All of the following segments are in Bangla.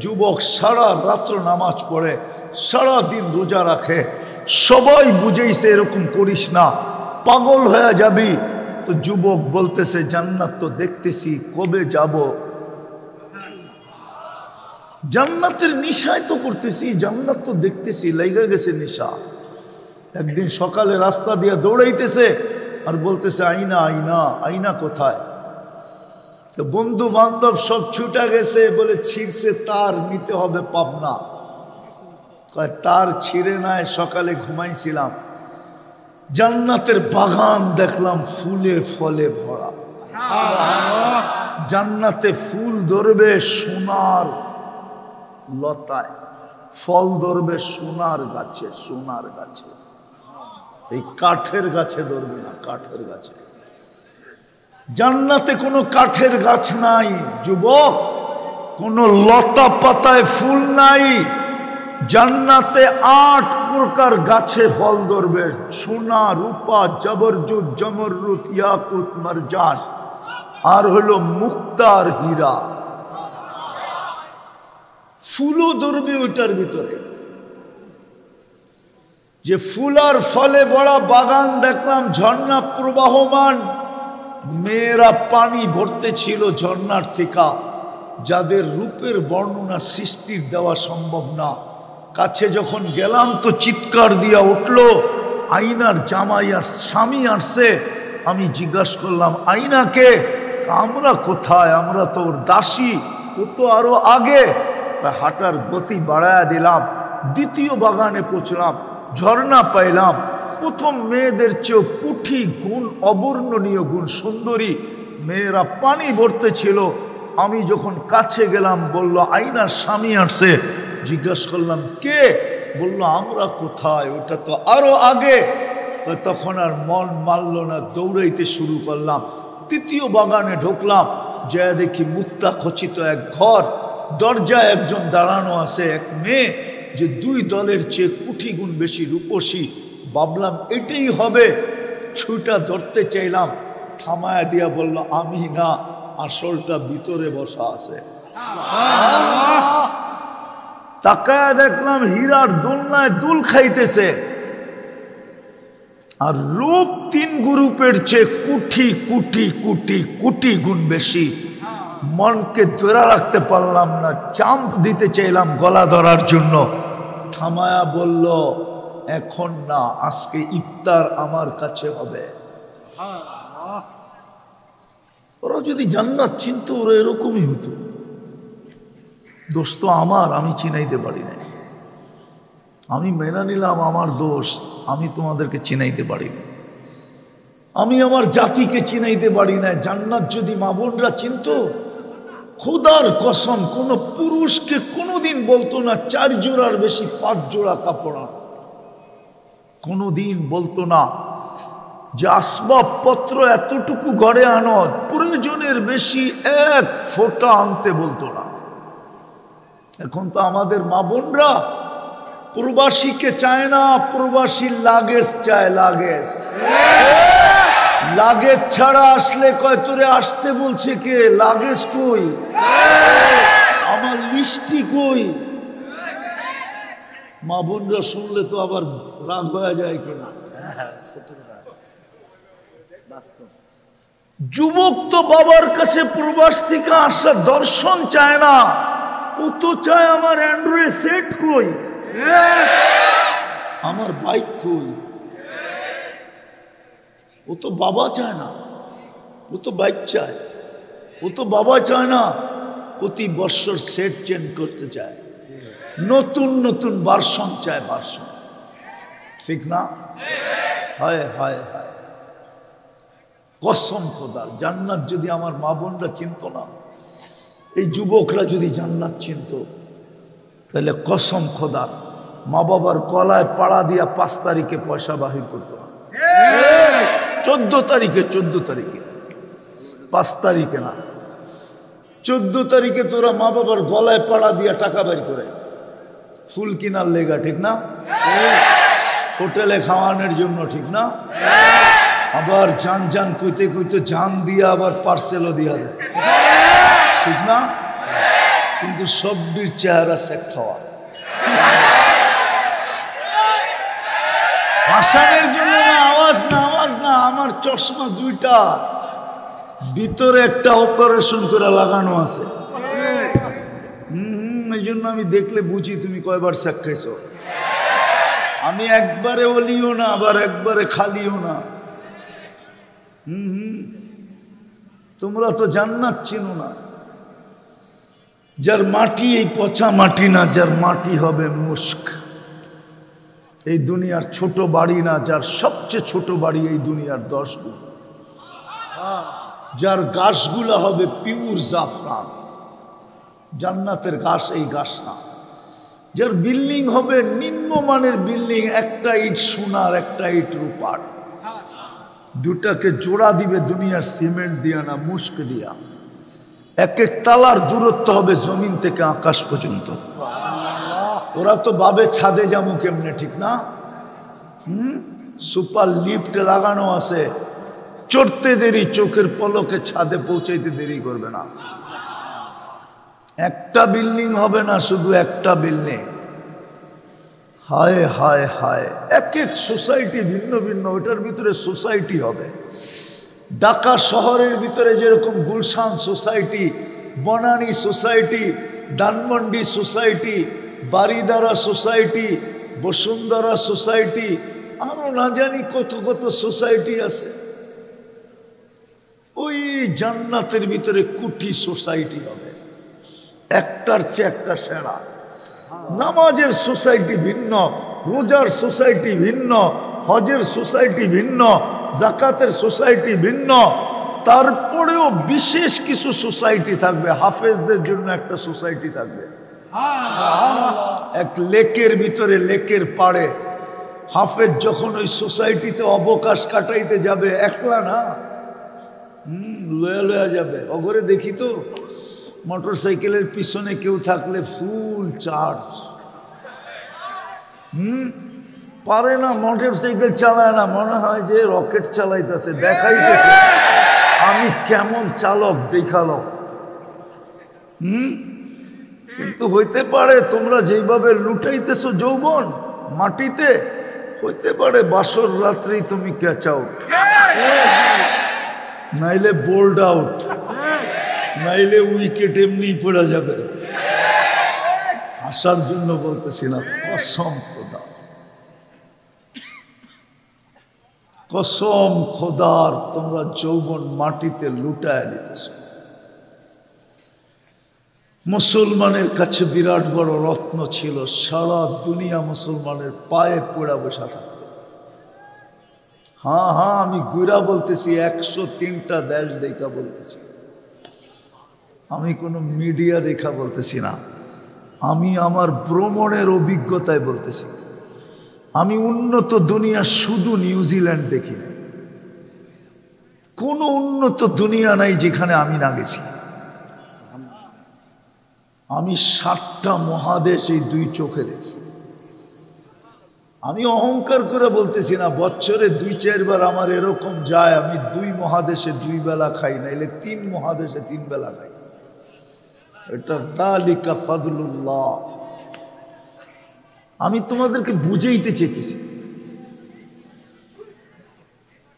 যুবক সারা রাত্র নামাজ পড়ে, সারা দিন রোজা রাখে, সবাই বুঝেইছে এরকম করিস না, পাগল হয়ে যাবি। তো যুবক বলতেছে জান্নাত তো দেখতেছি, কবে যাব? জান্নাতের নিশায় তো করতেছি, জান্নাত তো দেখতেছি, লেগে গেছে নিশা। একদিন সকালে রাস্তা দিয়ে দৌড়াইতেছে আর বলতেছে আইনা আইনা, আইনা কোথায়? তো বন্ধু বান্ধব সব ছুটে গেছে, বলে ছিঁড়ছে তার, নিতে হবে পাবনা। কয় তার ছিঁড়ে নাই, সকালে ঘুমাইছিলাম, জান্নাতের বাগান দেখলাম ফুলে ফলে ভরা। জান্নাতে ফুল ধরবে সোনার লতায়, ফল ধরবে সোনার গাছে, সোনার গাছে, এই কাঠের গাছে ধরবে না, কাঠের গাছে। জান্নাতে কোনো কাঠের গাছ নাই যুবক, কোনো লতা পাতায় ফুল নাই। জান্নাতে 8 প্রকার গাছে ফল ধরবে, সোনা, রূপা, জবরজুদ, জমরুদ, ইয়াকুত, মারজান, আর হলো মুক্তার হীরা। ফুলও ধরবে ওইটার ভিতরে। যে ফুল আর ফলে বড় বাগান দেখলাম, ঝর্ণা প্রবাহমান, মেয়েরা পানি ভরতে ছিল ঝর্ণার থেকে, যাদের রূপের বর্ণনা সৃষ্টির দেওয়া সম্ভব না। কাছে যখন গেলাম তো চিৎকার দিয়া উঠলো, আইনার জামাই আর স্বামী আসছে। আমি জিজ্ঞাসা করলাম আইনাকে? আমরা কোথায়, আমরা তো ওর দাসী, ও তো আরো আগে। হাঁটার গতি বাড়ায়া দিলাম, দ্বিতীয় বাগানে পৌঁছলাম, ঝর্ণা পাইলাম। প্রথম মেয়েদের চেয়েও কুঠি গুণ, অবর্ণনীয় গুণ, সুন্দরী মেয়েরা পানি ভরতে ছিল। আমি যখন কাছে গেলাম বলল আইনার স্বামী আসছে। জিজ্ঞাসা করলাম কে? বলল আমরা কোথায়, ওটা তো আরো আগে। তখন আর মন মানল না, দৌড়াইতে শুরু করলাম। তৃতীয় বাগানে ঢুকলাম, যা দেখি মুক্তা খচিত এক ঘর, দরজায় একজন দাঁড়ানো আছে, এক মেয়ে, যে 2 দলের চেয়ে কুঠি গুণ বেশি রূপসী। ভাবলাম এটাই হবে, ছুটা ধরতে চাইলাম, থামায়া দিয়া বলল আমি না, আসলটা ভিতরে বসা আছে। তাকায়া দেখলাম হীরার দোলনায় দুল খাইতেছে, আর রূপ 3 গ্রুপের চেয়ে কুঠি কুঠি কুঠি কুটি গুণ বেশি। মনকে ধরে রাখতে পারলাম না, চাম্প দিতে চাইলাম গলা ধরার জন্য। থামায়া বলল এখন না, আজকে ইফতার আমার কাছে হবে। ওরা যদি জান্নাত চিনত ওরা এরকমই হতো। দোষ তো আমার, আমি চিনাইতে পারি না। আমি মেনে নিলাম আমার দোষ, আমি তোমাদেরকে চিনাইতে পারি না, আমি আমার জাতিকে চিনাইতে পারি না। জান্নাত যদি মা বোনরা চিনত, খোদার কসম কোন পুরুষকে কোনোদিন বলতো না 4 জোড়ার বেশি 5 জোড়া কাপড় আনো। কোনোদিন বলতো না যে আসবাবপত্র এতটুকু ঘরে আনো, প্রয়োজনের বেশি 1 ফোঁটা আনতে বলতো না। এখন তো আমাদের মা বোনরা প্রবাসীকে চায় না, প্রবাসী লাগেজ চায়, লাগেজ। লাগেজ ছাড়া আসলে কয় তোরে আসতে বলছে কে, লাগেজ কই, আমার লিস্টি কই। মা বোনরা শুনলে তো আবার রাগ হয়ে যায় কিনা। যুবক তো বাবার কাছে প্রবাস থেকে আসার দর্শন চায় না, ও তো চায় আমার অ্যান্ড্রয়েড সেট কই, আমার বাইক কই। ও তো বাবা চায় না, ও তো বাইক চায়। ও তো বাবা চায় না, প্রতি বছর সেট চেঞ্জ করতে চায়, নতুন নতুন ভার্সন চায়, ভার্সন। ঠিক না? হায় হায় হায়, কসম খোদার, জান্নাত যদি আমার মা বোনরা চিনত না, এই যুবকরা যদি জান্নাত চিনত, তাহলে কসম খোদার মা বাবার কলায় পাড়া দিয়া 5 তারিখে পয়সা বাহির করতো না। 14 তারিখে, 14 তারিখে, 5 তারিখে না, 14 তারিখে তোরা মা বাবার গলায় পাড়া দিয়া টাকা বের করে ফুল কিনার লেগা, ঠিক না? হোটেলে খাওয়ানোর জন্য, ঠিক না? আবার জান জান কইতে কইতে জান দিয়া আবার পার্সেলও দিয়া দেয়, ঠিক না? কিন্তু সবটির চেহারা শেখ খাওয়া। ভাসানের জন্য না, আওয়াজ না, আওয়াজ না। আমার চশমা দুইটা, ভিতরে একটা অপারেশন করে লাগানো আছে। এই জন্য আমি দেখলে বুঝি তুমি কয়বার শেখ খাইছো। আমি একবারে ওলিও না, আবার একবারে খালিও না। তোমরা তো জান্নাত চিনো না। যার মাটি এই পচা মাটি না, যার মাটি হবে মুস্ক। এই দুনিয়ার ছোট বাড়ি না, যার সবচেয়ে ছোট বাড়ি এই দুনিয়ার 10 গুণ। যার গাছগুলা হবে পিওর জাফরান, জান্নাতের গাছ এই গাছ না। যার বিল্ডিং হবে নিম্নমানের বিল্ডিং, একটা ইট সোনার, একটা ইট রূপার, দুটাকে জোড়া দিবে দুনিয়ার সিমেন্ট দিয়া না, মুস্ক দিয়া। এক এক তালার দূরত্ব হবে জমিন থেকে আকাশ পর্যন্ত। ওরা তো ভাবে ছাদে যাবো কেমনে, ঠিক না? সুপার লিফট লাগানো আছে, চড়তে দেরি, চোখের পলকে ছাদে পৌঁছাইতে দেরি করবে না। একটা বিল্ডিং হবে না, শুধু একটা বিল্ডিং। হায় হায় হায়, এক এক সোসাইটি ভিন্ন ভিন্ন, ওটার ভিতরে সোসাইটি হবে। ঢাকা শহরের ভিতরে যেরকম Gulshan society, Banani society, Dhanmondi society, Baridhara society, Bashundhara society, আরো না জানি কত কত সোসাইটি আছে। ওই জান্নাতের ভিতরে কোটি সোসাইটি হবে, একটার চেয়ে একটা সেরা। নামাজের সোসাইটি ভিন্ন, রোজার সোসাইটি ভিন্ন, হজের সোসাইটি ভিন্ন, জাকাতের সোসাইটি ভিন্ন। তারপরেও বিশেষ কিছু সোসাইটি থাকবে। হাফেজদের জন্য একটা সোসাইটি থাকবে। এক লেকের ভিতরে, লেকের পাড়ে হাফেজ যখন ওই সোসাইটিতে অবকাশ কাটাইতে যাবে, একলা না, লয়া লয়া যাবে। অগরে দেখি তো মোটর সাইকেলের পিছনে কেউ থাকলে ফুল চার্জ। পারে না, মোটর সাইকেল চালায় না, মনে হয় যে রকেট চালাইতেছে, দেখাইতেছে আমি কেমন চালক দেখালো। কিন্তু হইতে পারে তোমরা যেইভাবে লুটাইতেছো যৌবন মাটিতে, হইতে পারে বাসর রাত্রি তুমি ক্যাচ আউট, নাইলে বোল্ড আউট, নাইলে উইকেট এমনি পড়ে যাবে। আসার জন্য বলতেছিলাম, কসম খোদা, কসম খোদার, তোমরা যৌবন মাটিতে লুটায় দিতেছ। মুসলমানের কাছে বিরাট বড় রত্ন ছিল, সারা দুনিয়া মুসলমানের পায়ে পড়া বসা থাকত। হ্যাঁ হ্যাঁ, আমি গুইরা বলতেছি, 103টা দেশ দেখা বলতেছি, আমি কোনো মিডিয়া দেখা বলতেছি না, আমি আমার ভ্রমণের অভিজ্ঞতায় বলতেছি। আমি উন্নত দুনিয়া শুধু নিউজিল্যান্ড দেখি নাই, কোনো উন্নত দুনিয়া নাই যেখানে আমি না গেছি। আমি 7টা মহাদেশ এই 2 চোখে দেখছি। আমি অহংকার করে বলতেছি না, বছরে 2-4 বার আমার এরকম যায়, আমি 2 মহাদেশে 2 বেলা খাই, নাইলে 3 মহাদেশে 3 বেলা খাই। এটা যালিকা ফাদলুল্লাহ। আমি তোমাদেরকে বুঝাইতে চাইতেছি,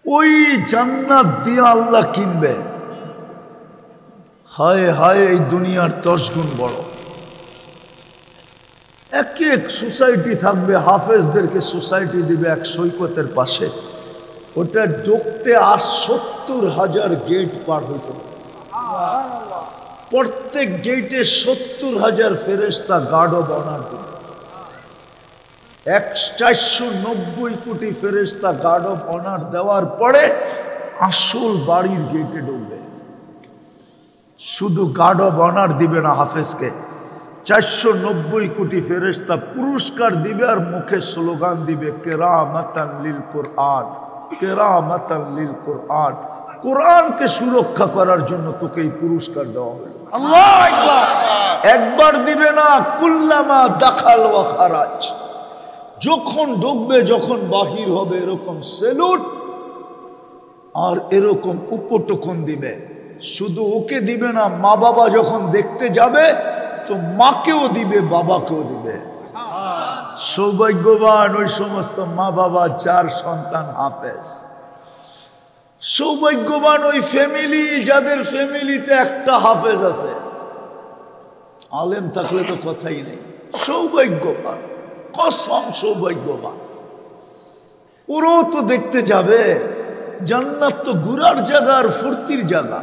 ওই জান্নাত দিয়ে আল্লাহ কিনবে। হায় হায়, এই দুনিয়ার 10 গুণ বড়। এক এক সোসাইটি থাকবে, হাফেজদেরকে সোসাইটি দিবে এক সৈকতের পাশে। ওটা ঢুকতে 70,000 গেট পার হইতে হবে। প্রত্যেক গেটে 70,000 ফেরেশতা গার্ড অব অনার দিবে। 490 কোটি ফেরেশতা গার্ড অব অনার দেওয়ার পরে আসল বাড়ির গেটে ঢুকবে। শুধু গার্ড অব অনার দিবে না হাফেজকে, 490 কোটি ফেরেশতা পুরস্কার দিবে আর মুখে স্লোগান দিবে, কেরামাতান লিল কুরআন, কেরামাতান লিল কুরআন। কোরআনকে সুরক্ষা করার জন্য তোকে এই পুরস্কার দেওয়া হলো। আল্লাহু আকবার। একবার দিবে না, কুল্লামা দাখাল ওয়া খারাজ, যখন ঢুকবে যখন বাহির হবে এরকম সেলুট আর এরকম উপটোকন দিবে। শুধু ওকে দিবে না, মা বাবা যখন দেখতে যাবে তো মাকেও দিবে, বাবাকেও দিবে। সৌভাগ্যবান ওই সমস্ত মা বাবা যার সন্তান হাফেজ। সৌভাগ্যবান ওই ফ্যামিলি যাদের ফ্যামিলিতে একটা হাফেজ আছে। আলেম থাকলে তো কথাই নেই। সৌভাগ্যবান, কসম সৌভাগ্যবান। ওরাও তো দেখতে যাবে। জান্নাত তো ঘুরার জায়গা আর ফুর্তির জায়গা।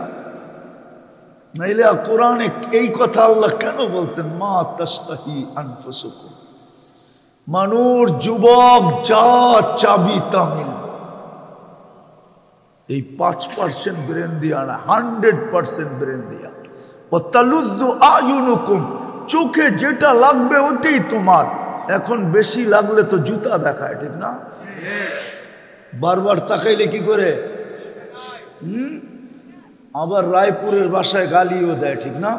নাইলে কোরআনে এই কথা আল্লাহ কেন বলতেন? মা তাস্তাহি আনফুসুকুম, মানুষ যুবক যা চাবি তা মিলবে। এই 5% ব্রেন দিয়া না, 100% ব্রেন দিয়া। ও তালুদ্দু আয়ুনুকুম, চোখে যেটা লাগবে ওটাই তোমার। এখন বেশি লাগলে তো জুতা দেখায়, ঠিক না? বারবার তাকাইলে কি করে? আবার রায়পুরের বাসায় গালিও দেয়, ঠিক না?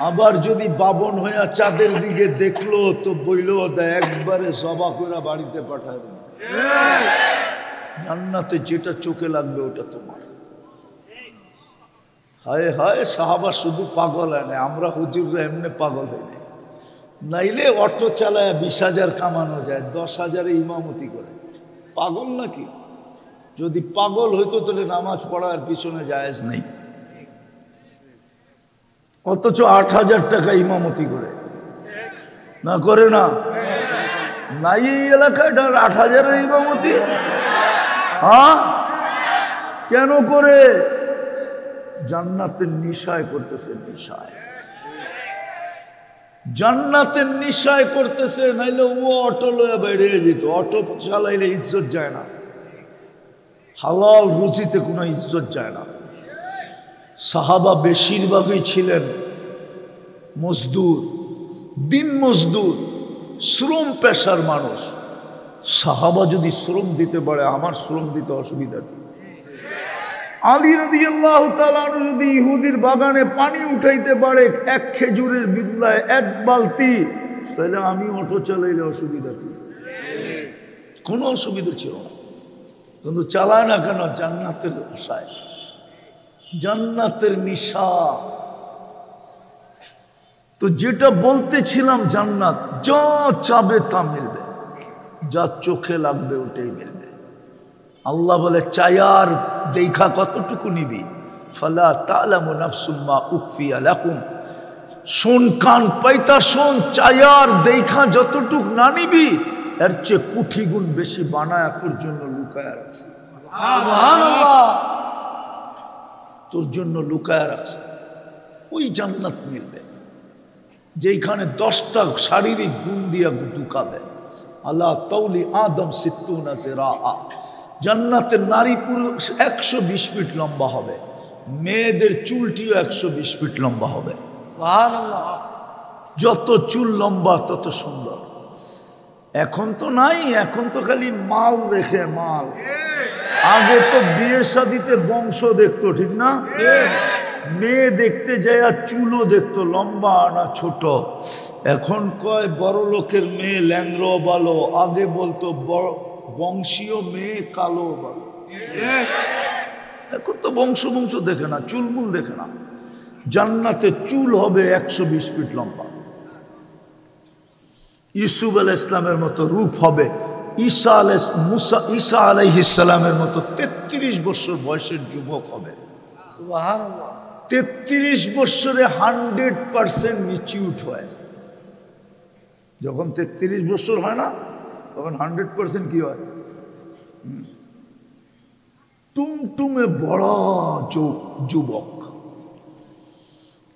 আবার যদি বাবন হইয়া চাঁদের দিকে দেখলো তো বইলেও দেয়, একবারে জবা করে বাড়িতে পাঠায় দেবে। জান্নাতে যেটা চোখে লাগবে ওটা তোমার। হায় হায়, সাহাবা শুধু পাগল হয় না, আমরা হুজুররা এমনি পাগল হই নাই। নাইলে অটো চালায় 20,000 কামানো যায়, 10,000-এ ইমামতি করে। পাগল নাকি? যদি পাগল হইতো তাহলে নামাজ পড়ার পিছনে জায়েজ নেই। অথচ 8,000 টাকা ইমামতি করে না, করে না? নাই এই এলাকায় 8,000-এর ইমামতি? হ্যাঁ, কেন করে? জান্নাতের নিশায় করতেছে, নিশায়, জান্নাতের নিশায় করতেছে। নাইলে ও অটো লয়ে বেরিয়ে যেত। অটো চালাইলে ইজ্জত যায় না, হালাল রুজিতে কোনো ইজ্জত যায় না। সাহাবা বেশিরভাগই ছিলেন মজদুর, দিন মজদুর, শ্রম পেশার মানুষ। সাহাবা যদি শ্রম দিতে পারে, আমার শ্রম দিতে অসুবিধা কি? আলী রাদিয়াল্লাহু তাআলা যদি ইহুদির বাগানে পানি উঠাইতে পারে 1 খেজুরের বিল্লায় 1 বালতি, তাহলে আমি অটো চালাইলে অসুবিধা কি? কোনো অসুবিধা ছিল না। কিন্তু চালায় না কেন? জান্নাতের আশায়, জান্নাতের নিশা। তো যেটা বলতেছিলাম, জান্নাত যা চাবে তা মিলবে, যা চোখে লাগবে ওটাই মিলবে। আল্লাহ বলে, চায়ার দেখা কতটুকু নিবি? ফালা তা'লামু নাফসুম মা উখফিয়া লাকুম, শোন, কান পাইতা শোন, চায়ার দেখা যতটুকু না নিবি এর চেয়ে কোটি গুণ বেশি বানায় তোর জন্য লুকায়া রাখছে। সুবহানাল্লাহ, তোর জন্য লুকায়া রাখছে। ওই জান্নাত মিলবে যেখানে 10টা শারীরিক গুণ দিয়া ঢুকাবে। আল্লাহ তাওলি আদম 60 জিরাআ, জান্নাতের নারী পুরুষ 120 ফিট লম্বা হবে, মেয়েদের চুলটিও 120 ফিট লম্বা হবে। সুবহানাল্লাহ, যত চুল লম্বা তত সুন্দর। এখন তো নাই, এখন তো খালি মাল দেখে মাল। আগে তো বিয়ে শাদিতে বংশ দেখতো, ঠিক না? মেয়ে দেখতে যায় আর চুলও দেখতো লম্বা না ছোট। এখন কয় বড় লোকের মেয়ে ল্যাংড়ো ভালো, আগে বলতো বংশীয় মেয়ে কালো ভালো। এখন তো বংশ দেখে না, চুলমুল দেখে না। জান্নাতে চুল হবে 120 ফিট লম্বা। ইউসুফ আলাইহিস সালামের মতো রূপ হবে। ঈসা আলাইহিস সালামের মতো 33 বছর বয়সের যুবক হবে। সুবহানাল্লাহ, 33 বছরে 100% ম্যাচিউরড হয়। যখন 33 বছর হয় না, তখন 100% কি হয়? টুমটুমে বড় যুবক।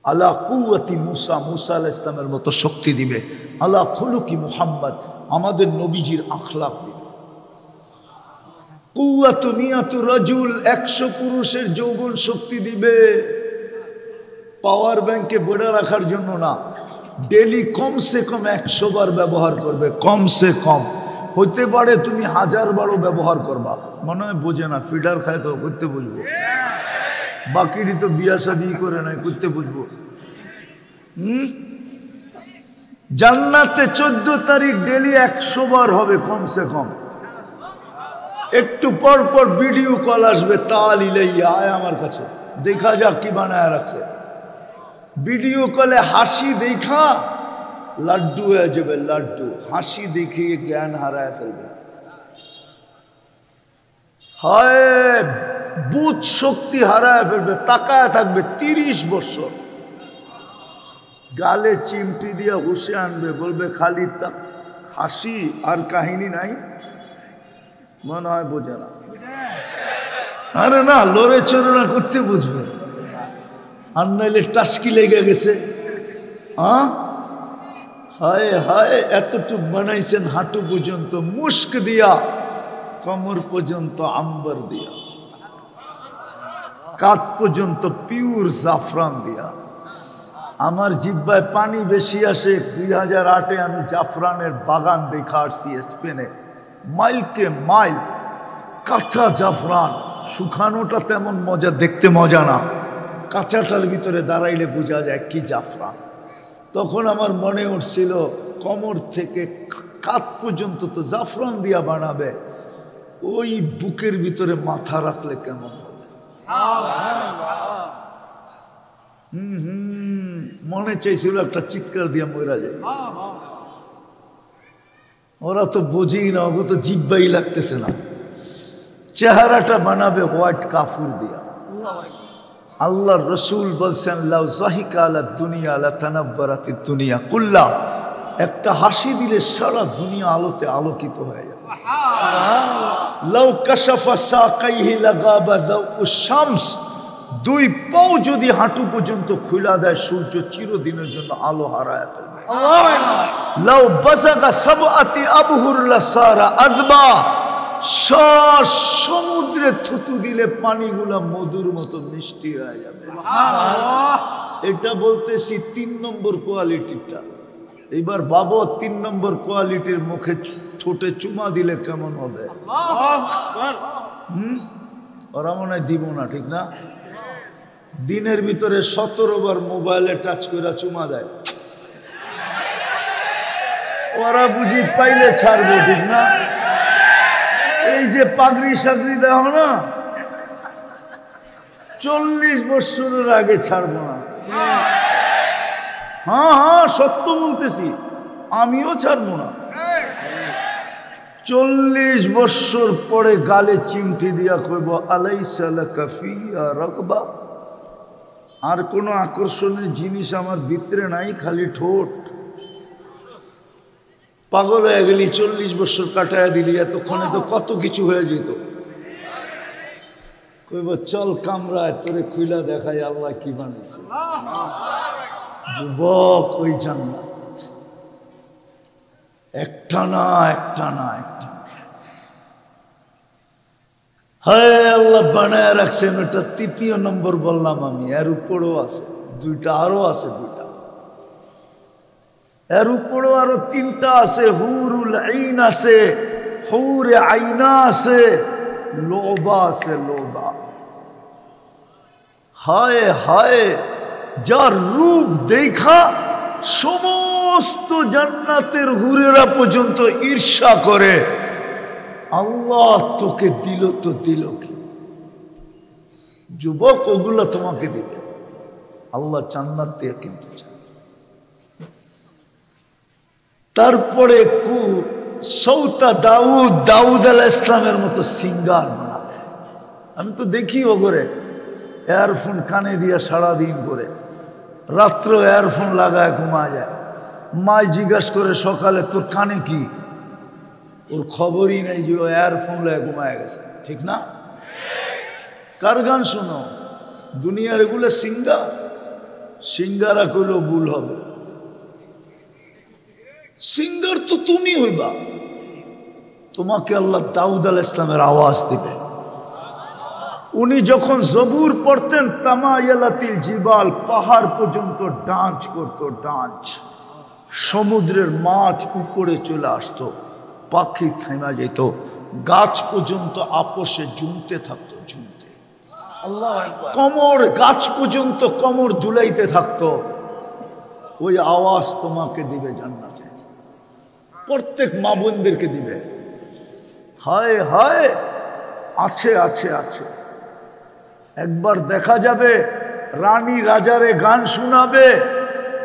আলা কুওয়াতি মুসা, মুসা আলাইহিস সালামের মতো শক্তি দিবে। আলা খুলুকি মুহাম্মদ, আমাদের নবীজির আখলাক দিবে। কুওয়াতু নিয়াতু রাজুল, 100 পুরুষের যৌবন শক্তি দিবে। পাওয়ার ব্যাংকে ভরে রাখার জন্য না, ডেলি কমসে কম 100 বার ব্যবহার করবে। কমসে কম হইতে পারে তুমি 1000 বারও ব্যবহার করবা। মনে হয় বোঝে না, ফিডার খায় তো করতে বুঝবো, বাকিটি তো বিয়া শাদি করে নাই, করতে বুঝবো। জান্নাতে 14 তারিখ ডেলি 100 বার হবে কমসে কম। একটু পর পর ভিডিও কল আসবে, তাল ইলাইয়া, আয় আমার কাছে, দেখা যাক কি বানায় রাখছে। ভিডিও কলে হাসি দেখা লাড্ডু হয়ে যাবে, লাড্ডু। হাসি দেখিয়ে জ্ঞান হারায় ফেলবে। হয় বুঝ শক্তি হারায় ফেলবে, তাকায় থাকবে 30 বছর। গালে চিমটি দিয়া হুসে আনবে, বলবে খালি হাসি আর কাহিনী নাই। মনে হয় বোঝে না। আরে না, লড়ে চড়ে না করতে বুঝবে। আর নাইলে টাস্কি লেগে গেছে। হায় হায়, এতটুক বানাইছেন হাঁটু পর্যন্ত মুস্ক দিয়া, কমর পর্যন্ত আম্বর দিয়া, কাঁধ পর্যন্ত পিওর জাফরান দিয়া। আমার জিহ্বায় পানি বেশি আসে। 2008-এ আমি জাফরানের বাগান দেখা আসছি স্পেনে। মাইলকে মাইল কাঁচা জাফরান। শুকানোটা তেমন মজা, দেখতে মজা না, কাঁচাটার ভিতরে দাঁড়াইলে বোঝা যায় কি জাফরান। তখন আমার মনে উঠছিল কোমর থেকে কাঁধ পর্যন্ত তো জাফরান দিয়া বানাবে, ওই বুকের ভিতরে মাথা রাখলে কেমন হবে। মনে চাইছিল একটা চিৎকার দিয়া মরা যায়। ওরা তো বোঝেই না, ও তো জিব্বাই লাগতেছে না। চেহারাটা বানাবে হোয়াইট কাফুর দিয়া। আল্লাহর রসুল বলছেন, লাউ যাহিকা আলা দুনিয়া লা তানাব্বারাতিদ দুনিয়া কুল্লা। একটা হাসি দিলে সারা দুনিয়া আলোতে আলোকিত হয়ে যাবে। লাউ কাশাফা সাকাইহি লাগাবা দাউস শামস। 2 পাও যদি হাঁটু পর্যন্ত খুলা দেয়, সূর্য চিরদিনের জন্য আলো হারায় ফেলবে। লাউ বাযাগা সাবআতি আবহুর লাসারা আযবা। সমুদ্রে থুতু দিলে পানিগুলা মধুর মতো মিষ্টি হয়ে যাবে। এটা বলতেছি 3 নম্বর কোয়ালিটিটা। এবার বাবা 3 নম্বর কোয়ালিটির মুখে ঠোঁটে চুমা দিলে কেমন হবে? ওরা মনে হয় দিব না, ঠিক না? দিনের ভিতরে 17 বার মোবাইলে টাচ করে চুমা দেয়। ওরা বুঝি পাইলে ছাড়বো, ঠিক না? এই যে পাগড়ি সাগড়ি দেওয়া না, 40 বছরের আগে ছাড়বো না। হ্যাঁ হ্যাঁ, সত্য বলতেছি, আমিও ছাড়বো না। 40 বছর পরে গালে চিমটি দিয়া কইব, আলাইসা লাকা ফিয়া রাকবা। আর কোনো আকর্ষণের জিনিস আমার ভিতরে নাই, খালি ঠোঁট। পাগল হয়ে গেলি, 40 বছর কাটায় দিলি, এতক্ষণে তো কত কিছু হয়ে যেত। কইব চল কামরায়, তোরে খুইলা দেখাই আল্লাহ কি বানাইছে। যুবক, ওই জান্নাত একটা না, একটা না, একটা না। হায় আল্লাহ বানায় রাখছেন। ওটা 3য় নম্বর বললাম আমি। এর উপরেও আছে 2টা, আরো আছে 2টা। এর উপরেও আরো 3টা আছে। হুরুল আইন আছে, হুরে আইনা আছে, লোবা আছে, লোবা। হায় হায়, যার রূপ দেখা সমস্ত জান্নাতের হুরেরা পর্যন্ত ঈর্ষা করে। আল্লাহ তোকে দিল তো দিল কি? যুবক, ওগুলো তোমাকে দিবে। আল্লাহ জান্নাত দিয়ে কিনতে চায়। তারপরে সৌতা দাউদ আলাইহিস সালামের মতো সিঙ্গার বানাবে। আমি তো দেখি ওগরে এয়ারফোন কানে দিয়া সারাদিন করে, রাত্র এয়ারফোন লাগায় ঘুমা যায়। মায় জিজ্ঞাসা করে সকালে, তোর কানে কি? ওর খবরই নাই যে ও এয়ারফোন লাগে ঘুমায় গেছে, ঠিক না? কার গান শোনো? দুনিয়ার এগুলো সিঙ্গার। সিঙ্গারা করলেও ভুল হবে। সিঙ্গার তো তুমি হইবা। তোমাকে আল্লাহ দাউদ আলাইহিস সালামের আওয়াজ দিবে। উনি যখন জবুর পড়তেন, তামায়ালাতিল জিবাল, পাহাড় পর্যন্ত ডান্স করতো, ডান্স। সমুদ্রের মাছ উপরে চলে আসতো, পাখি থেমা যেত, গাছ পর্যন্ত আপোষে ঝুমতে থাকতো, ঝুমতে। কমর, গাছ পর্যন্ত কমর দুলাইতে থাকতো। ওই আওয়াজ তোমাকে দিবে জান্নাতে, প্রত্যেক মা বোনদেরকে দিবে। হায় হায়, আছে আছে আছে। একবার দেখা যাবে রানী রাজারে গান শোনাবে,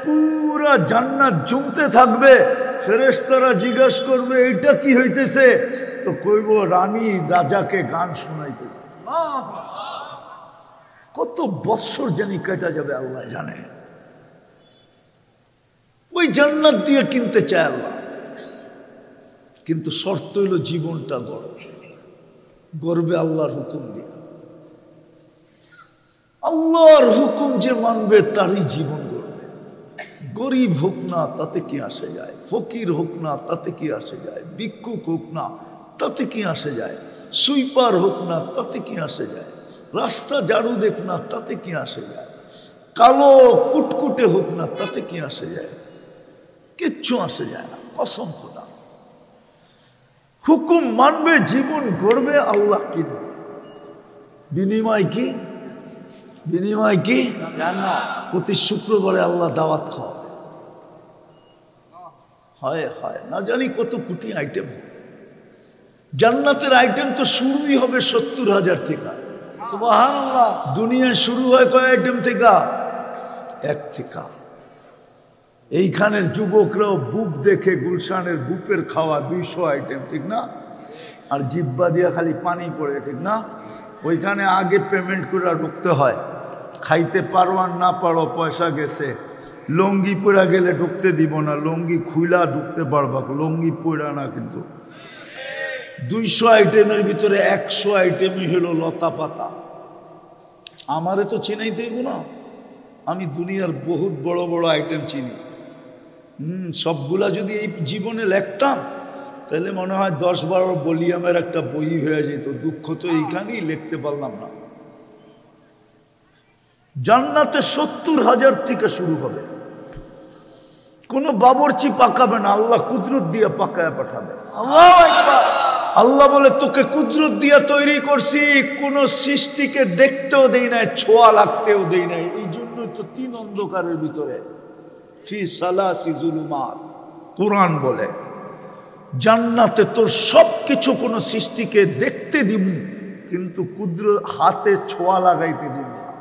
পুরা জান্নাত জমতে থাকবে। ফেরেশতারা জিজ্ঞাসা করবে এইটা কি হইতেছে, তো কইব রানী রাজাকে গান শোনাইতেছে। কত বৎসর জানি কেটে যাবে আল্লাহ জানে। ওই জান্নাত দিয়ে কিনতে চায় আল্লাহ, কিন্তু শর্ত হইল জীবনটা গড়বে আল্লাহর হুকুম দিয়ে। আল্লাহর হুকুম যে মানবে তারই জীবন গড়বে। গরিব হোক না তাতে কি আসে যায়, ফকির হোক না তাতে কি আসে যায়, ভিক্ষুক হোক না তাতে কি আসে যায়, সুইপার হোক না তাতে কি আসে যায়, রাস্তা ঝাড়ু দেখ না তাতে কি আসে যায়, কালো কুটকুটে হোক না তাতে কি আসে যায়, কিচ্ছু আসে যায় না। কসম খোদা, হুকুম মানবে, জীবন গড়বে, আল্লাহ কিনবে। বিনিময় কি? বিনিময় কি? প্রতি শুক্রবারে আল্লাহ দাওয়াত খাওয়াবে। হয় হয় না জানি কত কোটি আইটেম হবে। জান্নাতের আইটেম তো শুরুই হবে 70,000 থেকে। সুবহানাল্লাহ। দুনিয়ায় শুরু হয় কয় আইটেম থেকে? 1 থেকে। এইখানের যুবকরাও বুপ দেখে গুলশানের বুপের খাওয়া 200 আইটেম, ঠিক না? আর জিব্বা দিয়া খালি পানি পড়ে, ঠিক না? ওইখানে আগে পেমেন্ট করে ঢুকতে হয়, খাইতে পারো আর না পারো পয়সা গেছে। লঙ্গি পড়া গেলে ঢুকতে দিব না, লঙ্গি খুইলা ঢুকতে পারবা, লঙ্গি পড়া না। কিন্তু 200 আইটেমের ভিতরে 100 আইটেমই হলো লতা পাতা। আমারে তো চিনাই দেব না, আমি দুনিয়ার বহুত বড় বড় আইটেম চিনি। সবগুলা যদি এই জীবনে লিখতাম তাহলে মনে হয় 10-12 ভলিউমের একটা বই হয়ে যেত। দুঃখ তো এইখানেই লিখতে পারলাম না। জান্নাতে 70,000 থেকে শুরু হবে। কোনো বাবরচি পাকাবে না, আল্লাহ কুদরত দিয়ে পাকায় পাঠাবে। আল্লাহু আকবার। আল্লাহ বলে তোকে কুদরত দিয়ে তৈরি করছি, কোন সৃষ্টিকে দেখতেও দেই নাই, ছোঁয়া লাগতেও দেই নাই। এই জন্যই তো 3 অন্ধকারের ভিতরে ফি সালাসি যুলুমাত কোরআন বলে। জান্নাতে তোর সবকিছু কোন সৃষ্টিকে দেখতে দিব, কিন্তু কুদরত হাতে ছোঁয়া লাগাইতে দিব না।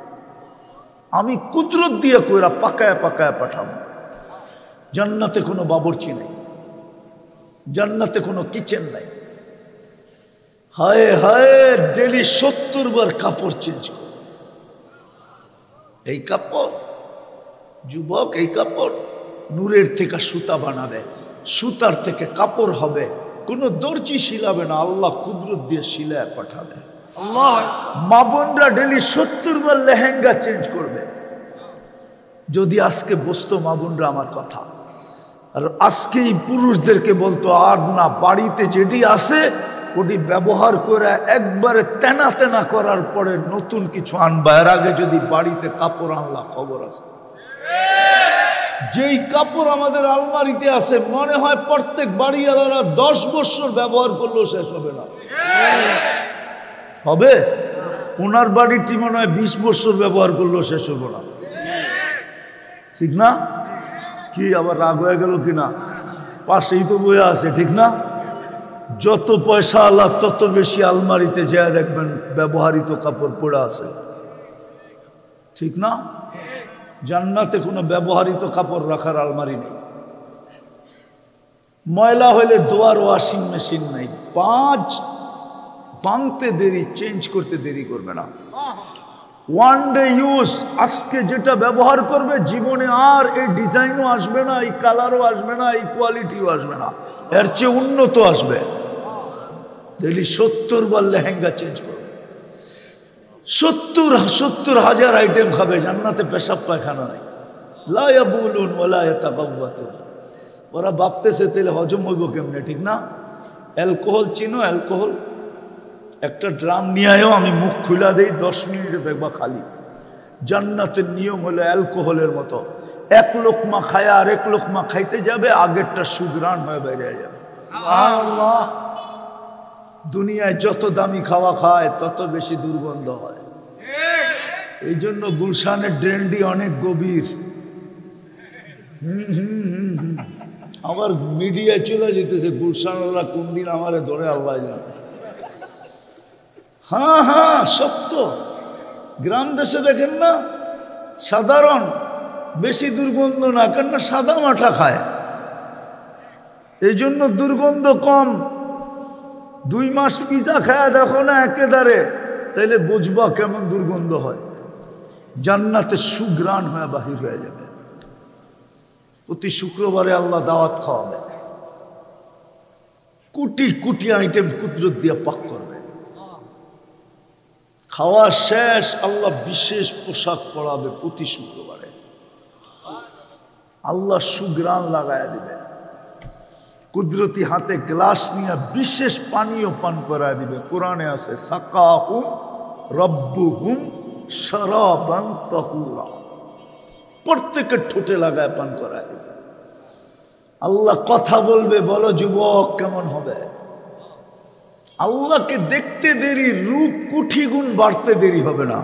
আমি কুদরত দিয়ে কইরা পাকায় পাকায় পাঠাবো। জান্নাতে কোনো বাবরচি নেই, জান্নাতে কোনো কিচেন নাই। হায় হায়, ডেলি 70 বার কাপড় চেঞ্জ করবে। এই কাপড় যুবক, এই কাপড় নূরের থেকে সুতা বানাবে, সুতার থেকে কাপড় হবে। কোনো দর্জি শিলাবে না, আল্লাহ কুদরত দিয়ে শিলায় পাঠাবে। আল্লাহ। মা বোনরা ডেলি 70 বার লেহেঙ্গা চেঞ্জ করবে। যদি আজকে বসতো মা বোনরা আমার কথা, আর আজকেই পুরুষদেরকে বলতো আর না, বাড়িতে যেটি আছে ওটি ব্যবহার করে একবারে তেনা তেনা করার পরে নতুন কিছু আনবা। এর আগে যদি বাড়িতে কাপড় আনলা, খবর আছে। যেই কাপড় আমাদের আলমারিতে আছে মনে হয় প্রত্যেক বাড়িওয়ালারা 10 বছর ব্যবহার করলেও শেষ হবে না। হবে? ওনার বাড়িটি মনে হয় 20 বছর ব্যবহার করলেও শেষ হবে না, ঠিক না? কি আবার রাগ হয়ে গেল কিনা? পাশেই তো বয়ে আছে, ঠিক না? যত পয়সা আল্লাহ তত বেশি আলমারিতে যায় দেখবেন ব্যবহৃত কাপড় পড়ে আছে, ঠিক না? জান্নাতে কোনো ব্যবহৃত কাপড় রাখার আলমারি নেই। ময়লা হইলে ধোয়ার ওয়াশিং মেশিন নেই, ভাঙতে দেরি, চেঞ্জ করতে দেরি করবে না। ওয়ান ডে ইউজ, আজকে যেটা ব্যবহার করবে জীবনে আর এই ডিজাইনও আসবে না, এই কালারও আসবে না, এই কোয়ালিটিও আসবে না, এর চেয়ে উন্নত আসবে। ডেইলি 70 বার লেহেঙ্গা চেঞ্জ করবে, 70,000 আইটেম খাবে। জান্নাতে পেশাব পায়খানা নাই। লা ইয়াবুলুন ওয়ালা ইয়াতাগাওয়াতুন। ওরা ভাবতেছে তাহলে হজম হইব কেমনে, ঠিক না? অ্যালকোহল চিনো? অ্যালকোহল একটা ড্রাম নিয়ে আয়ো, আমি মুখ খুলা দেই, 10 মিনিটে দেখবা খালি। জান্নাতের নিয়ম হলো অ্যালকোহলের মতো, 1 লোকমা খায় আর 1 লোকমা খাইতে যাবে, আগেরটা সুগ্রাণ হয়ে বেরিয়ে যাবে। সুবহানাল্লাহ। দুনিয়ায় যত দামি খাওয়া খায় তত বেশি দুর্গন্ধ হয়। এই জন্য গুলশানের ড্রেনটি অনেক গভীর। আবার মিডিয়ায় চলে যেতেছে গুলশানওয়ালা কোন দিন আমারে ধরে আল্লাহ জানে। হ্যাঁ হ্যাঁ সত্য। গ্রাম দেশে দেখেন না, সাধারণ, বেশি দুর্গন্ধ না, কেননা সাদা মাঠা খায়, এই জন্য দুর্গন্ধ কম। 2 মাস পিজা খায় দেখো না একেবারে, তাইলে বুঝবা কেমন দুর্গন্ধ হয়। জান্নাতে সুগ্রাণ হয়ে বাহির হয়ে যাবে। প্রতি শুক্রবারে আল্লাহ দাওয়াত খাওয়াবে, কোটি কোটি আইটেম কুদরত দিয়ে পাক করবে। খাওয়া শেষ, আল্লাহ বিশেষ পোশাক পরাবে প্রতি শুক্রবারে। আল্লাহ সুগ্রাণ লাগায় দিবে, কুদরতি হাতে গ্লাস নিয়ে বিশেষ পানীয় পান করায় দিবে। কোরআনে আছে সাকাহুম রব্বুহুম শারাবান তাহুরা, প্রত্যেকের ঠোঁটে লাগায় পান করায় দিবে। আল্লাহ কথা বলবে, বলো যুবক কেমন হবে? আল্লাহকে দেখতে দেরি, রূপ কোটি গুণ বাড়তে দেরি হবে না।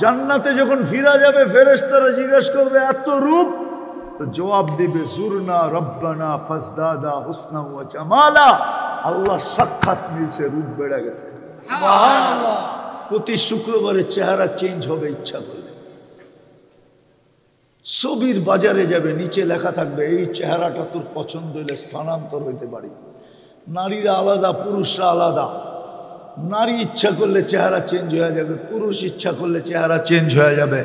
জান্নাতে যখন ফিরা যাবে ফেরেশতারা জিজ্ঞেস করবে এত রূপ, তো জবাব দিবে জুরনা রব্বানা ফাজদাদা হুসনা ওয়া জামালা। আল্লাহ সাক্ষাৎ মিলছে, রূপ বেড়ে গেছে। সুবহানাল্লাহ। প্রতি শুক্রবারে চেহারা চেঞ্জ হবে ইচ্ছা করলে। ছবির বাজারে যাবে, নিচে লেখা থাকবে এই চেহারাটা তোর পছন্দ হলে স্থানান্তর হইতে পারি। নারীরা আলাদা, পুরুষরা আলাদা। নারী ইচ্ছা করলে চেহারা চেঞ্জ হয়ে যাবে, পুরুষ ইচ্ছা করলে চেহারা চেঞ্জ হয়ে যাবে।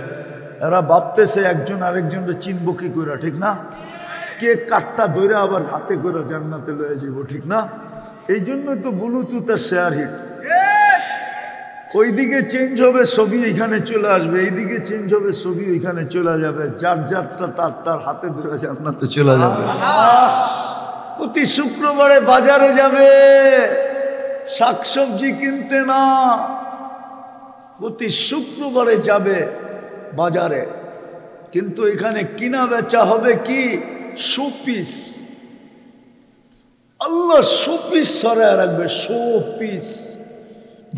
এরা ভাবতেছে একজন আরেকজনকে চিনব কি করে, ঠিক না? কে কাঠটা ধরে আবার হাতে করে জান্নাতে লয়ে যাব, ঠিক না? এই জন্যই তো ব্লুটুথ আর শেয়ার হিট। ওইদিকে চেঞ্জ হবে ছবি, এখানে চলে আসবে, এইদিকে চেঞ্জ হবে ছবি, ওইখানে চলে যাবে। যার যারটা তার তার হাতে ধরে জান্নাতে চলে যাবে। প্রতি শুক্রবারে বাজারে যাবে, শাকসবজি কিনতে না, প্রতি শুক্রবারে যাবে বাজারে। কিন্তু এখানে কিনা বেচা হবে কি? শোপিস। আল্লাহ শোপিস সরায় রাখবে, শোপিস,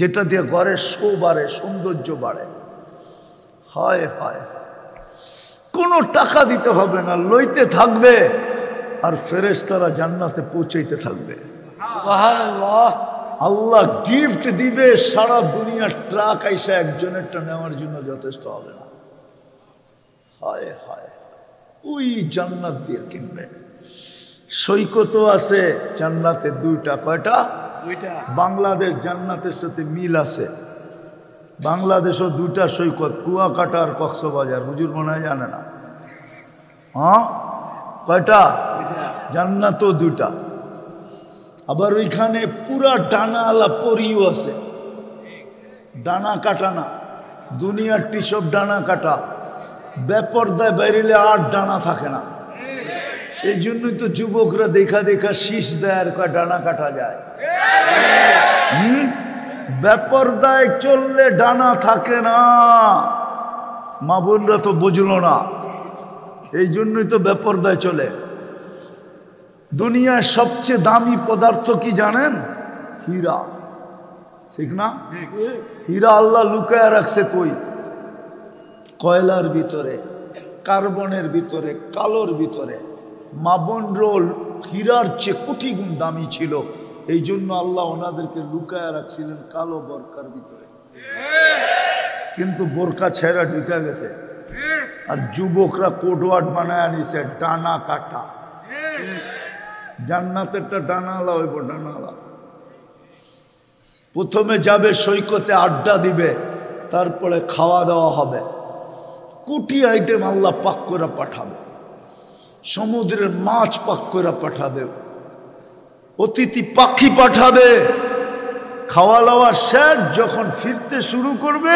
যেটা দিয়ে ঘরের শো বাড়ে, সৌন্দর্য বাড়ে। হায় হায়, কোনো টাকা দিতে হবে না, লইতে থাকবে আর ফেরেশতারা জান্নাতে পৌঁছাইতে থাকবে। সুবহানাল্লাহ। আল্লাহ গিফট দিবে, সারা দুনিয়ার ট্রাক আইসা একজনেরটা নেওয়ার জন্য যথেষ্ট হবে না। হায় হায়, ওই জান্নাত দিয়ে কিনবে। সৈকতও আছে জান্নাতে 2টা। কয়টা? 2টা। বাংলাদেশ জান্নাতের সাথে মিল আছে। বাংলাদেশও 2টা সৈকত, কুয়াকাটা আর কক্সবাজার। হুজুর মনে হয় জানে না? হ্যাঁ, কয়টা? জান্নাতও 2টা। আবার ওইখানে পুরা ডানাওয়ালা পরিও আছে, ডানা কাটা না। দুনিয়ার সব ডানা কাটা, বেপরদায় বাইরেলে আর ডানা থাকে না। এই জন্যই তো যুবকরা দেখা দেখা শীষ দেয় আর কয় ডানা কাটা যায়। বেপরদায় চললে ডানা থাকে না। মা বোনরা তো বুঝলো না, এই জন্যই তো বেপরদায় চলে। দুনিয়ার সবচেয়ে দামি পদার্থ কি জানেন? হীরা, ঠিক না? হীরা আল্লাহ লুকায় রাখছে কই? কয়লার ভিতরে, কার্বনের ভিতরে, কালোর ভিতরে। মাবন রোল হীরার চেয়ে কোটি গুণ দামি ছিল, এই জন্য আল্লাহ ওনাদেরকে লুকায় রাখছিলেন কালো বোরকার ভিতরে। কিন্তু বোরকা ছেঁড়া ঢুকে গেছে, আর যুবকরা কোটওয়ার্ড বানায় আনিছে ডানা কাটা। জান্নাতেরটা ডানালা হইব, ডানালা। প্রথমে যাবে সৈকতে, আড্ডা দিবে, তারপরে খাওয়া দাওয়া হবে। কোটি আইটেম আল্লাহ পাক করে পাঠাবে, সমুদ্রের মাছ পাক করে পাঠাবে, অতিথি পাখি পাঠাবে। খাওয়া দাওয়া শেষ, যখন ফিরতে শুরু করবে,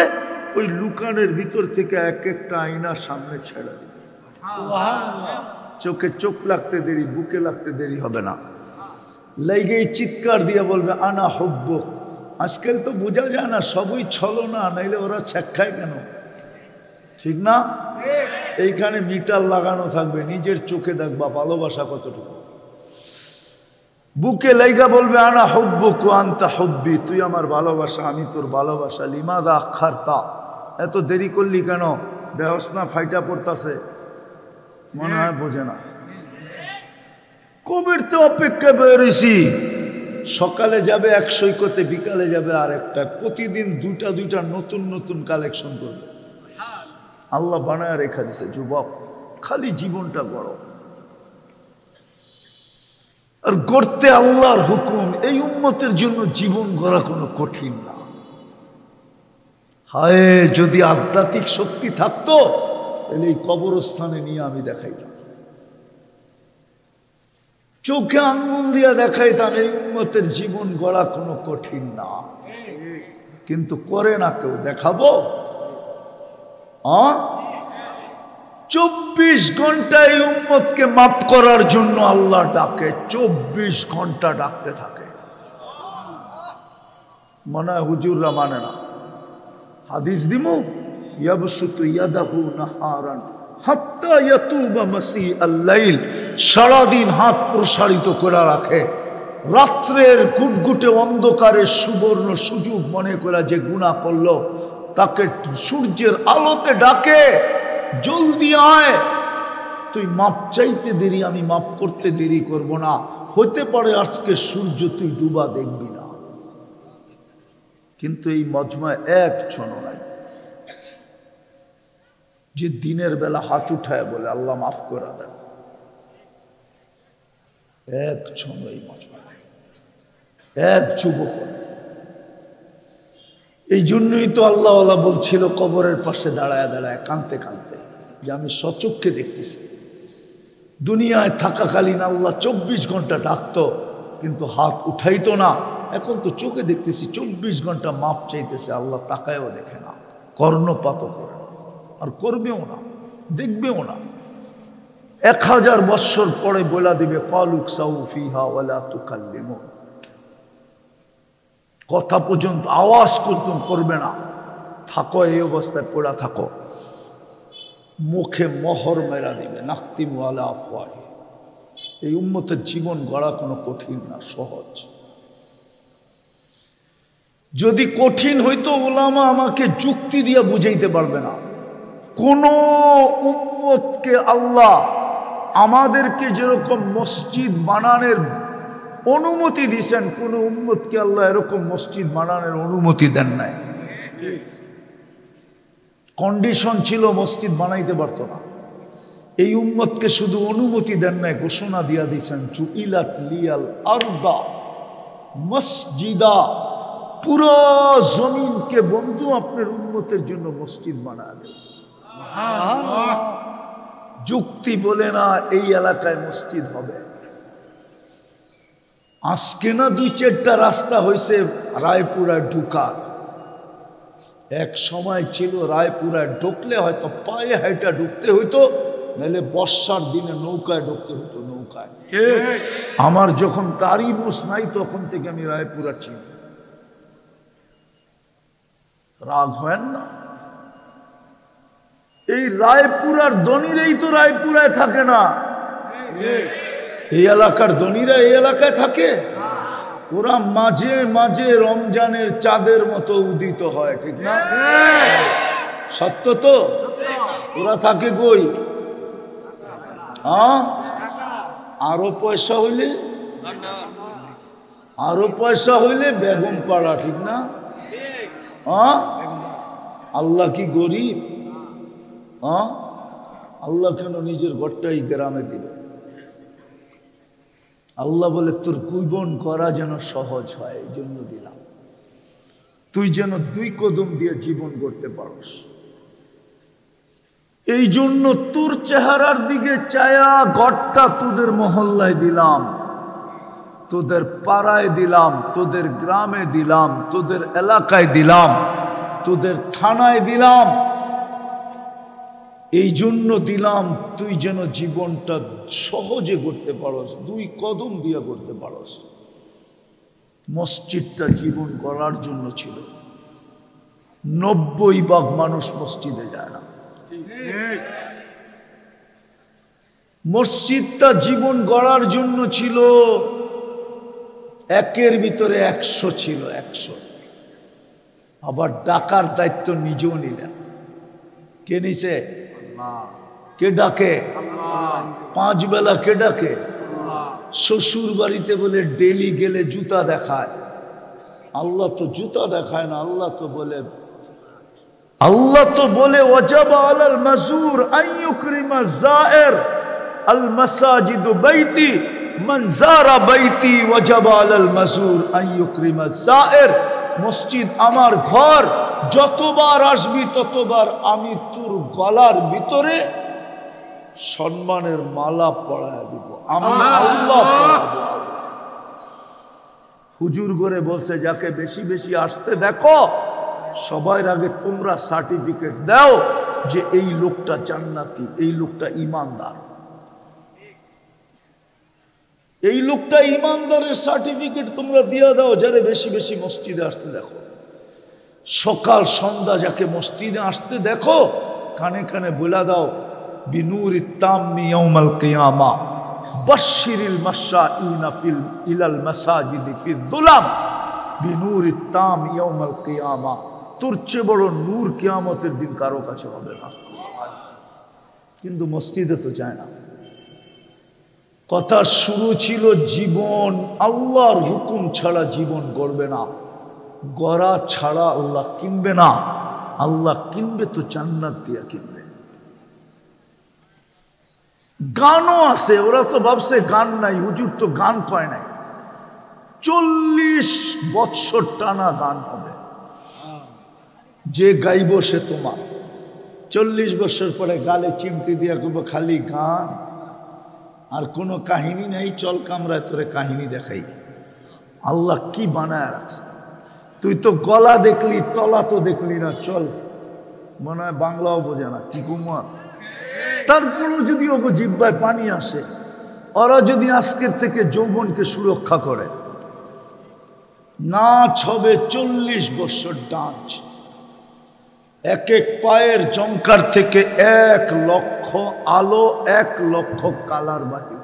ওই লুকানের ভিতর থেকে এক একটা আয়নার সামনে ছেড়ে দিবে। চোখে চোখ লাগতে দেরি, বুকে লাগতে দেরি হবে না। লেগেই চিৎকার দিয়ে বলবে আনা হব্বুক। আজকাল তো বোঝা যায় না, সবই ছলনা, নাইলে ওরা ছ্যাক কেন, ঠিক না? এইখানে মিটার লাগানো থাকবে, নিজের চোখে দেখবা ভালোবাসা কতটুকু। বুকে লাইগা বলবে আনা হব্বুক আনতা হব্বি, তুই আমার ভালোবাসা, আমি তোর ভালোবাসা। লিমাদা আখারতা, এত দেরি করলি কেন? দেহস না ফাইটা পড়তাছে, মনে হয় বোঝে না। কবির তো অপেক্ষা বেরিয়েছি। সকালে যাবে এক সৈকতে, বিকালে যাবে আর একটা। প্রতিদিন 2টা নতুন নতুন কালেকশন করবে। আল্লাহ বানায় রেখা দিছে যুবক, খালি জীবনটা গড়ো। আর গড়তে আল্লাহর হুকুম। এই উম্মতের জন্য জীবন গড়া কোনো কঠিন না। হায়, যদি আধ্যাত্মিক শক্তি থাকতো তাহলে এই কবরস্থানে নিয়ে আমি দেখাইতাম, চোখে আঙ্গুল দিয়ে দেখাইতাম এই উম্মতের জীবন গড়া কোনো কঠিন না। কিন্তু করে না কেউ। দেখাবো 24 ঘন্টা এই উম্মতকে মাফ করার জন্য আল্লাহ ডাকে, 24 ঘন্টা ডাকতে থাকে। মনে হয় হুজুররা মানে না। হাদিস দিমু, ইয়াবসুতু ইয়াদাহু নাহারান হাত্তা ইয়াতুবা মাসিআল লাইল, সারাদিন হাত প্রসারিত করে রাখে, রাত্রের গুটগুটে অন্ধকারে সুবর্ণ সুযোগ মনে করে যে গুনাহ করলো তাকে সূর্যের আলোতে ডাকে, জলদি আয়, তুই মাপ চাইতে দেরি, আমি মাপ করতে দেরি করব না। হতে পারে আজকে সূর্য তুই ডুবা দেখবি না। কিন্তু এই মজমায় একজনও নাই যে দিনের বেলা হাত উঠায় বলে আল্লাহ মাফ করে দেন। একজন এই মজমায় নাই, এক যুবক। এই জন্যই তো আল্লাহওয়ালা বলছিল কবরের পাশে দাঁড়ায় দাঁড়ায় কাঁদতে কাঁদতে যে আমি সচক্ষে দেখতেছি। দুনিয়ায় থাকাকালীন আল্লাহ 24 ঘন্টা ডাকতো কিন্তু হাত উঠাইতো না। এখন তো চোখে দেখতেছি 24 ঘন্টা মাপ চাইতেছে, আল্লাহ তাকায়ও দেখে না, কর্ণপাতও করে না, আর করবেও না, দেখবেও না। 1000 বৎসর পরে বলা দিবে ক্বালু কসাউ ফিহা ওয়ালা তুকাল্লিমুন, কথা পর্যন্ত আওয়াজ করবে না, থাকো এই অবস্থায় পড়া থাকো। মুখে মোহর মেরা দিবে, নাখতিমু আলা আফওয়াহি। এই উম্মতের জীবন গড়া কোনো কঠিন না, সহজ। যদি কঠিন হইতো উলামা আমাকে যুক্তি দিয়ে বুঝাইতে পারবে না। কোন উম্মতকে আল্লাহ আমাদেরকে যেরকম মসজিদ বানানোর অনুমতি দিয়েছেন, কোন উম্মতকে আল্লাহ এরকম মসজিদ বানানোর অনুমতি দেন নাই। কন্ডিশন ছিল মসজিদ বানাইতে পারতো না। এই উম্মতকে শুধু অনুমতি দেন নাই, ঘোষণা দিয়া দিয়েছেন জুইলাত লিয়াল আরদা মসজিদা, পুরো জমিনকে বন্ধু আপনার উম্মতের জন্য মসজিদ বানায় দেন। যুক্তি বলে না এই এলাকায় মসজিদ হবে। আজকে না 2-4টা রাস্তা হয়েছে রায়পুরায় ঢুকার। এক সময় ছিল রায়পুরায় ঢুকলে হয়তো পায়ে হাইটা ঢুকতে হইতো, নাহলে বর্ষার দিনে নৌকায় ঢুকতে হতো। নৌকায় আমার যখন তারই মুস নাই তখন থেকে আমি রায়পুরা চিনি। রাগ হয় না? এই রায়পুরার ধনীরাই তো রায়পুরায় থাকে না, এই এলাকার ধনীরা এই এলাকায় থাকে। ওরা মাঝে মাঝে রমজানের চাঁদের মতো উদিত হয়, ঠিক না? সত্য তো? ওরা থাকে কই? আরো পয়সা হইলে বেগম পাড়া, ঠিক না? আল্লাহ কি গরিব? আল্লাহ কেন নিজের ঘরটাই গ্রামে দিল? আল্লাহ বলে তোর কুইবন করা যেন সহজ হয়, এই জন্য দিলাম। তুই যেন 2 কদম দিয়ে জীবন করতে পারস, এই জন্য তোর চেহারার দিকে চায়া ঘরটা তোদের মহল্লায় দিলাম, তোদের পাড়ায় দিলাম, তোদের গ্রামে দিলাম, তোদের এলাকায় দিলাম, তোদের থানায় দিলাম। এই জন্য দিলাম তুই যেন জীবনটা সহজে করতে পারস, 2 কদম দিয়ে করতে পারস। মসজিদটা জীবন গড়ার জন্য ছিল। 90% মানুষ মসজিদে যায় না। মসজিদটা জীবন গড়ার জন্য ছিল। 1-এর ভিতরে 100 ছিল, 100। আবার ডাকার দায়িত্ব নিজেও নিলেন। কে নিছে? কে ডাকে? 5 বেলা কে ডাকে? শ্বশুর বাড়িতে বলে ডেলি গেলে জুতা দেখায়। আল্লাহ তো জুতা দেখায় না, আল্লাহ তো বলে আল্লাহ তো বলে ওয়াজাবা আলাল মাজুর আন ইউকরিমা যায়ের আল মাসাজিদ বাইতি মান যারা বাইতি ওয়াজাবা আলাল মাজুর আন ইউকরিমা যায়ের। মসজিদ আমার ঘর, যতবার আসবি ততবার আমি তোর গলার ভিতরে সম্মানের মালা পরায়া দিব, আমি আল্লাহ পরাবো। হুজুর করে বলছে যাকে বেশি বেশি আসতে দেখো সবার আগে তোমরা সার্টিফিকেট দাও যে এই লোকটা জান্নাতি, এই লোকটা ঈমানদার। এই লোকটা ঈমানদারের সার্টিফিকেট তোমরা দিয়ে দাও যারে বেশি বেশি মসজিদে আসতে দেখো। সকাল সন্ধ্যা যাকে মসজিদে আসতে দেখো কানে কানে বলে দাও বিনুরিত তাম্মি ইয়াউমাল কিয়ামা বাশশিরিল মাশাঈনা ফিল ইলাল মাসাজিদি ফিদ দুলাম বিনুরিত তাম ইয়াউমাল কিয়ামা। তোর চেয়ে বড় নূর কিয়ামতের দিন কারো কাছে হবে না। কিন্তু মসজিদে তো যায় না। কথা শুরু ছিল জীবন আল্লাহর হুকুম ছাড়া জীবন গড়বে না, গড়া ছাড়া আল্লাহ কিনবে না। আল্লাহ কিনবে তো জান্নাত দিয়া কিনবে। গানও আছে, ওরা তো ভাবছে গান নাই, হুজুর তো গান পায় নাই। 40 বৎসর টানা গান হবে, যে গাইব সে তোমার। 40 বছর পরে গালে চিমটি দিয়া করবো খালি গান, আর কোনো কাহিনী নাই। চল কামরায় তোরে কাহিনী দেখাই। আল্লাহ কি বানায় রাখছে, তুই তো গলা দেখলি তলা তো দেখলি না। চল, মনে হয় বাংলাও বোঝে না কি কুমার। তারপরও যদি ওগো জিহ্বায় পানি আসে, ওরা যদি আজকের থেকে যৌবনকে সুরক্ষা করে, নাচ হবে 40 বছর ডান্স। এক এক পায়ের জঙ্কার থেকে 1 লক্ষ আলো, 1 লক্ষ কালার বাহির।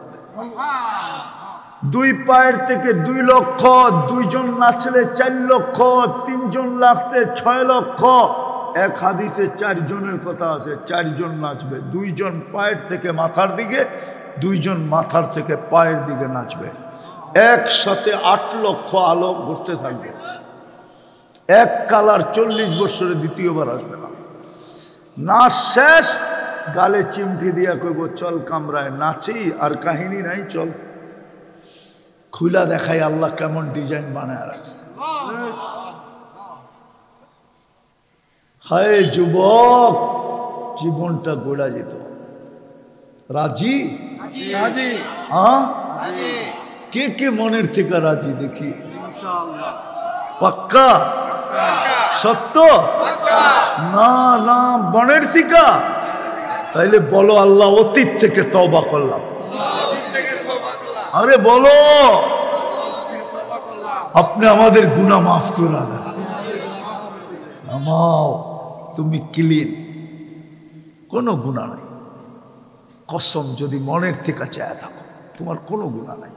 2 পায়ের থেকে 2 লক্ষ, 2 জন নাচলে 4 লক্ষ, 3 জন নাচলে 6 লক্ষ। এক হাদিসে 4 জনের কথা আছে, 4 জন নাচবে। 2 জন পায়ের থেকে মাথার দিকে, 2 জন মাথার থেকে পায়ের দিকে নাচবে। একসাথে 8 লক্ষ আলো ঘুরতে থাকবে। 1 কালার 40 বছরে দ্বিতীয়বার আসবে না। নাচ শেষ, গালে চিমটি দিয়া কইব চল কামরায় নাচি, আর কাহিনী নাই। চল খুলা দেখাই আল্লাহ কেমন ডিজাইন বানায় রাখছে। হায় যুবক, জীবনটা গোড়া যেত। রাজি? কে কে মনের থেকে রাজি দেখি? পাক্কা? সত্য না? না বনের থেকে? তাইলে বলো আল্লাহ অতীত থেকে তওবা করলাম। আরে বলো, আপনি আমাদের গুনাহ মাফ করে দেন। নামাও, তুমি ক্লিন, কোনো গুনাহ নাই। কসম, যদি মনের থেকে চায় থাকো তোমার কোনো গুনাহ নাই।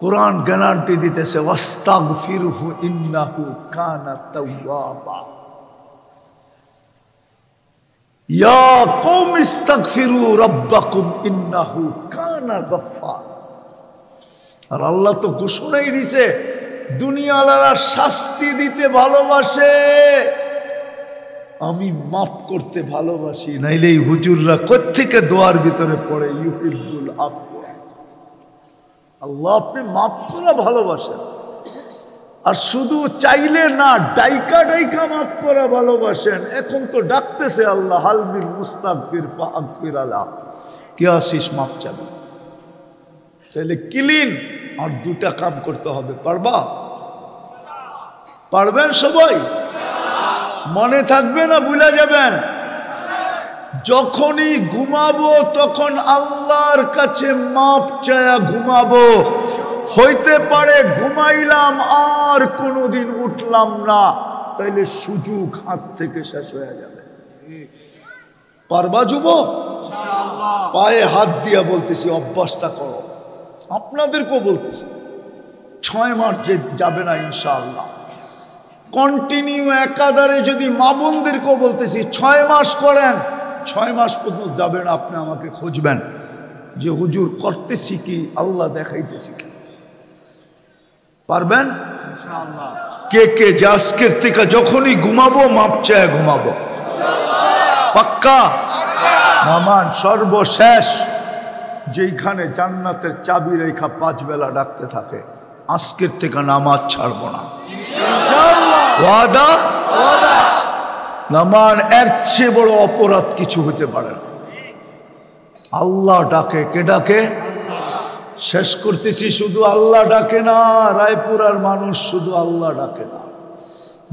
কোরআন গ্যারান্টি দিতেছে ওয়াস্তাগফিরহু ইন্নাহু কানা তাওয়াবা। ইয়া কওম ইস্তাগফিরু রাব্বাকুম ইন্নাহু কানা গাফফার। আর আল্লাহ তো ঘোষণাই দিছে দুনিয়াওয়ালারা শাস্তি দিতে ভালোবাসে, আমি মাফ করতে ভালোবাসি। নাইলে এই হুজুররা কোত্থেকে দোয়ার ভিতরে পড়ে ইউহিব্বুল আফওয়া। আল্লাহ আপনি মাফ করা ভালোবাসেন, আর শুধু চাইলে না, ডাইকা ডাইকা মাফ করা ভালোবাসেন। এখন তো ডাকতেছে আল্লাহ হালমিল মুস্তাগফির ফাগফির আলা, কে আসিস মাফ চাবি। তাহলে ক্লিন। আর 2টা কাম করতে হবে, পারবা? পারবেন সবাই? মনে থাকবে না ভুলে যাবেন? যখনই ঘুমাবো তখন আল্লাহর কাছে মাপ চায়া ঘুমাবো। হইতে পারে ঘুমাইলাম আর কোনোদিন উঠলাম না, তাইলে সুযোগ হাত থেকে শেষ হয়ে যাবে। পারবা যুবক? পায়ে হাত দিয়া বলতেছি অভ্যাসটা করো। আপনাদেরকেও বলতেছি 6 মাস যে যাবে না ইনশাআল্লাহ, কন্টিনিউ একাধারে। যদি মা বোনদেরকেও বলতেছি 6 মাস করেন, 6 মাস পর্যন্ত যাবে না, আপনি আমাকে খুঁজবেন যে হুজুর করতেছি কি, আল্লাহ দেখাইতেছি কি। পারবেন ইনশাআল্লাহ? কে কে যে আজকের থেকে যখনই ঘুমাবো মাপ চায় ঘুমাবো? পাক্কা? নামান সর্বশেষ যেইখানে জান্নাতের চাবি রেখা 5 বেলা ডাকতে থাকে, আজকের থেকে নামাজ ছাড়বো না। ওয়াদা? নামান এর চেয়ে বড় অপরাধ কিছু হতে পারে না। আল্লাহ ডাকে। কে ডাকে? শেষ করতেছি, শুধু আল্লাহ ডাকে না। রায়পুরার মানুষ শুধু আল্লাহ ডাকে না,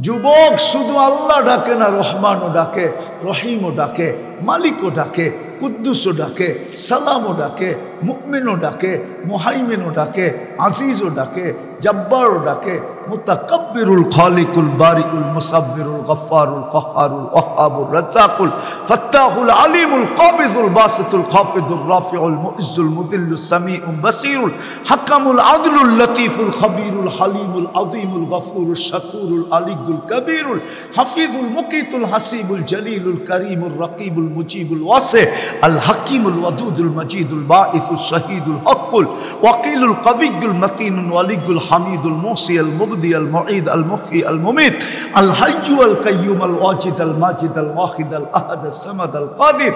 যুবক শুধু আল্লাহ ডাকে না, রহমানও ডাকে, রহিমও ডাকে, মালিকও ডাকে, কুদ্দুসও ডাকে, সালামও ডাকে, মুমিনও ডাকে, মুহাইমিনও ডাকে, আজিজও ডাকে, জব্বারও ডাকে, মুতাকাব্বিরুল খালিকুল বারিকুল মুসাব্বিরুল গফফারুল কহ্হারুল ওয়াহ্হাবুর রাজ্জাকুল ফাত্তাহুল আলিমুল কাবিযুল বাসিতুল খাফিদুর রাফিউল মুইজ্জুল মুদিল্লুস সামিউল বাসীরুল হাকামুল আদলুল লতীফুল খবীরুল হালিমুল আযীমুল গফুরুশ শাকুরুল আলিয়ুল কবীরুল হাফিজুল মুকিতুল হাসিবুল জলিলুল করিমুর রকিবুল মুজিবুল ওয়াসি আল হাকিমুল ওয়াদুদুল মজিদুল বাঈসুল শহীদুল হকুল ওয়াকিলুল কবিয়ুল মতিনুল ওয়ালিয়ুল হামিদুল মুহসি আল মুবদি আল মুঈদ আল মুহয়ি আল মুমীত আল হাইয়্যু আল কাইয়্যুম আল ওয়াজিদ আল মাজিদ আল ওয়াহিদ আল আহাদ আল সামাদ আল কাদির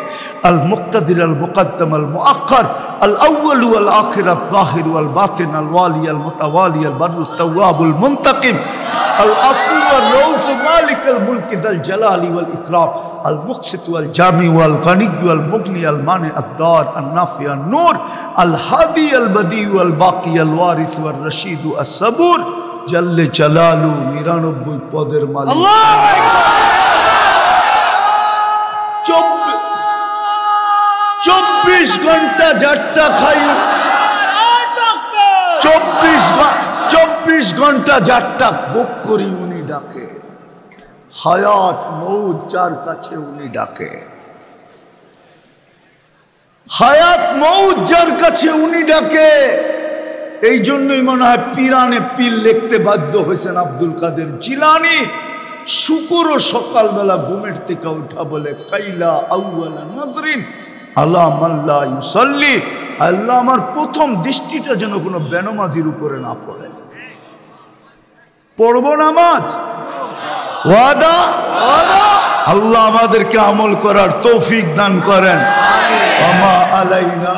আল মুক্তাদির আল মুকদ্দম আল মুআক্খার আল আউয়াল ওয়াল আখির আল যাহির ওয়াল বাতিন আল ওয়ালি আল মুতাওয়ালি আল বাররু তাওয়াবুল মুনতাকিম আল আফু ওয়াল রউফ মালিক আল মুলক যাল জালালি ওয়াল ইকরাম আল মুকসিত ওয়াল জামি ওয়াল গনি ওয়াল মুগনি আল মানি আদ দার আন নাফি আন নূর আল হাদি আল বদি ওয়াল বাকি আল ওয়ারিস ওয়াল রশিদ আস সাবুর জাল্লে জালালু 99 পদের মালিক। আল্লাহু আকবার। 24 ঘন্টা যাত্রা খাই, 24 ঘন্টা যাত্রা বুক করি উনি ডাকে। হায়াত মৌত যার কাছে উনি ডাকে, হায়াত মৌত যার কাছে উনি ডাকে। এই জন্যই মনে হয় পিরানে পীর লিখতে বাধ্য হয়েছেন আব্দুল কাদের জিলানী। শুকর ও সকালবেলা ঘুমের থেকে উঠা বলে কাইলা আউয়ালা নাজরিন আলা মাল্লা ইউসাল্লি, আল্লাহ আমার প্রথম দৃষ্টিটা যেন কোনো বেনামাজির উপরে না পড়ে। পড়বো নামাজ, ওয়াদা? আল্লাহ আমাদেরকে আমল করার তৌফিক দান করেন। আমা আলাইনা